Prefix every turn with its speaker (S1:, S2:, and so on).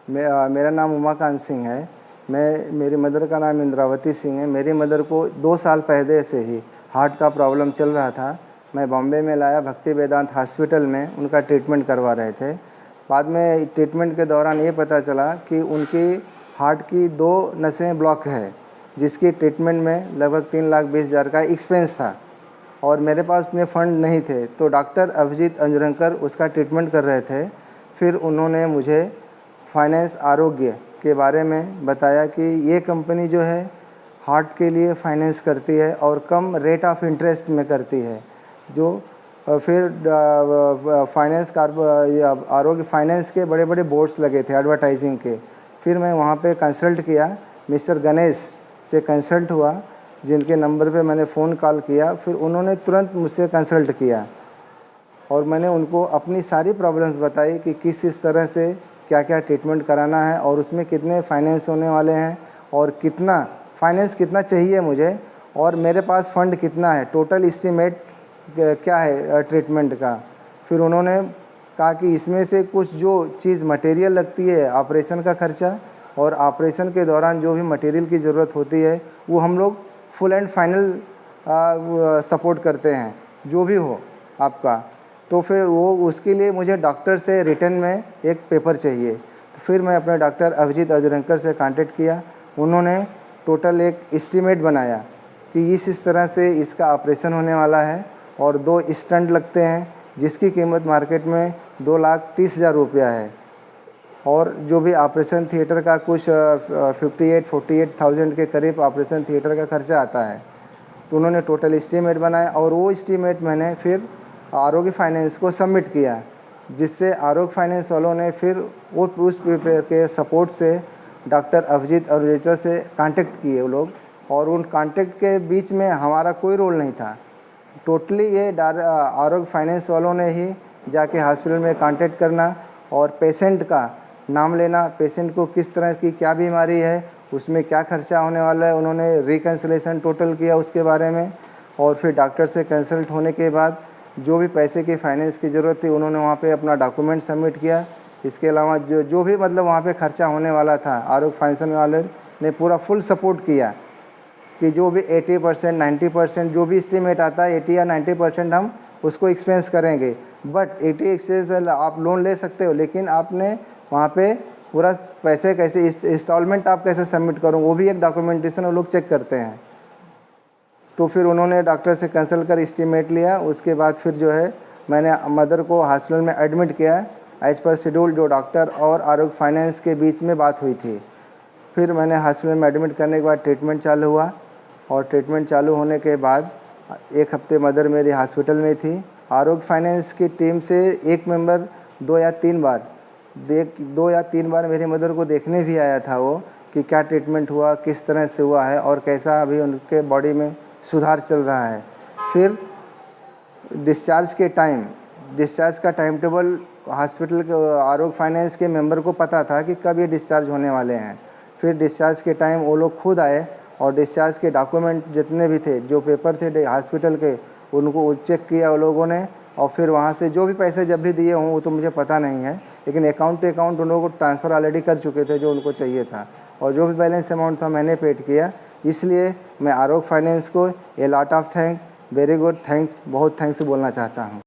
S1: मेरा नाम उमाकांत सिंह है। मेरी मदर का नाम इंद्रावती सिंह है। मेरी मदर को 2 साल पहले से ही हार्ट का प्रॉब्लम चल रहा था। मैं बॉम्बे में लाया, भक्ति वेदांत हॉस्पिटल में उनका ट्रीटमेंट करवा रहे थे। बाद में ट्रीटमेंट के दौरान ये पता चला कि उनकी हार्ट की 2 नसें ब्लॉक है, जिसकी ट्रीटमेंट में लगभग 3,20,000 का एक्सपेंस था और मेरे पास उतने फंड नहीं थे। तो डॉक्टर अभिजीत अंजरंकर उसका ट्रीटमेंट कर रहे थे। फिर उन्होंने मुझे फाइनेंस आरोग्य के बारे में बताया कि ये कंपनी जो है हार्ट के लिए फाइनेंस करती है और कम रेट ऑफ इंटरेस्ट में करती है। जो फिर फाइनेंस आरोग्य फाइनेंस के बड़े बड़े बोर्ड्स लगे थे एडवर्टाइजिंग के। फिर मैं वहाँ पे कंसल्ट किया, मिस्टर गणेश से कंसल्ट हुआ, जिनके नंबर पे मैंने फ़ोन कॉल किया। फिर उन्होंने तुरंत मुझसे कंसल्ट किया और मैंने उनको अपनी सारी प्रॉब्लम्स बताई कि किस तरह से क्या क्या ट्रीटमेंट कराना है और उसमें कितने फाइनेंस होने वाले हैं और कितना फाइनेंस कितना चाहिए मुझे और मेरे पास फ़ंड कितना है, टोटल एस्टीमेट क्या है ट्रीटमेंट का। फिर उन्होंने कहा कि इसमें से कुछ जो चीज़ मटेरियल लगती है, ऑपरेशन का खर्चा और ऑपरेशन के दौरान जो भी मटेरियल की ज़रूरत होती है वो हम लोग फुल एंड फाइनल सपोर्ट करते हैं, जो भी हो आपका। तो फिर वो उसके लिए मुझे डॉक्टर से रिटन में एक पेपर चाहिए। तो फिर मैं अपने डॉक्टर अभिजीत अंजरंकर से कांटेक्ट किया। उन्होंने टोटल एक एस्टीमेट बनाया कि इस तरह से इसका ऑपरेशन होने वाला है और 2 स्टंट लगते हैं, जिसकी कीमत मार्केट में 2,30,000 रुपया है और जो भी ऑपरेशन थिएटर का कुछ 48,000 के करीब ऑपरेशन थिएटर का खर्चा आता है। तो उन्होंने टोटल एस्टीमेट बनाया और वो एस्टीमेट मैंने फिर आरोग्य फाइनेंस को सबमिट किया, जिससे आरोग्य फाइनेंस वालों ने फिर वो उस पेपर के सपोर्ट से डॉक्टर अभिजीत अंजरंकर से कांटेक्ट किए वो लोग, और उन कांटेक्ट के बीच में हमारा कोई रोल नहीं था। टोटली ये आरोग्य फाइनेंस वालों ने ही जाके हॉस्पिटल में कांटेक्ट करना और पेशेंट का नाम लेना, पेशेंट को किस तरह की क्या बीमारी है, उसमें क्या खर्चा होने वाला है, उन्होंने रिकन्सलेशन टोटल किया उसके बारे में। और फिर डॉक्टर से कंसल्ट होने के बाद जो भी पैसे की फाइनेंस की ज़रूरत थी उन्होंने वहाँ पे अपना डॉक्यूमेंट सबमिट किया। इसके अलावा जो भी मतलब वहाँ पे खर्चा होने वाला था, आरोग्य फाइनेंस वाले ने पूरा फुल सपोर्ट किया कि जो भी 80% 90% जो भी एस्टीमेट आता है 80 या 90% हम उसको एक्सपेंस करेंगे। बट 80 एक्सपेंस आप लोन ले सकते हो, लेकिन आपने वहाँ पे पूरा पैसे कैसे इंस्टॉलमेंट आप कैसे सबमिट करो, वो भी एक डॉक्यूमेंटेशन वो लोग चेक करते हैं। तो फिर उन्होंने डॉक्टर से कंसल्ट कर एस्टीमेट लिया। उसके बाद फिर जो है मैंने मदर को हॉस्पिटल में एडमिट किया एज़ पर शेड्यूल, जो डॉक्टर और आरोग्य फाइनेंस के बीच में बात हुई थी। फिर मैंने हॉस्पिटल में एडमिट करने के बाद ट्रीटमेंट चालू हुआ और ट्रीटमेंट चालू होने के बाद 1 हफ्ते मदर मेरी हॉस्पिटल में थी। आरोग्य फाइनेंस की टीम से एक मेंबर 2 या 3 बार मेरी मदर को देखने भी आया था वो, कि क्या ट्रीटमेंट हुआ, किस तरह से हुआ है और कैसा अभी उनके बॉडी में सुधार चल रहा है। फिर डिस्चार्ज का टाइम टेबल हॉस्पिटल के आरोग्य फाइनेंस के मेंबर को पता था कि कब ये डिस्चार्ज होने वाले हैं। फिर डिस्चार्ज के टाइम वो लोग खुद आए और डिस्चार्ज के डॉक्यूमेंट जितने भी थे, जो पेपर थे हॉस्पिटल के, उनको चेक किया वो लोगों ने। और फिर वहाँ से जो भी पैसे जब भी दिए हों वो तो मुझे पता नहीं है, लेकिन अकाउंट टू अकाउंट उन लोगों को ट्रांसफ़र ऑलरेडी कर चुके थे जो उनको चाहिए था, और जो भी बैलेंस अमाउंट था मैंने पेड किया। इसलिए मैं आरोग्य फाइनेंस को a lot of thank, very good thanks, बहुत थैंक्स बोलना चाहता हूँ।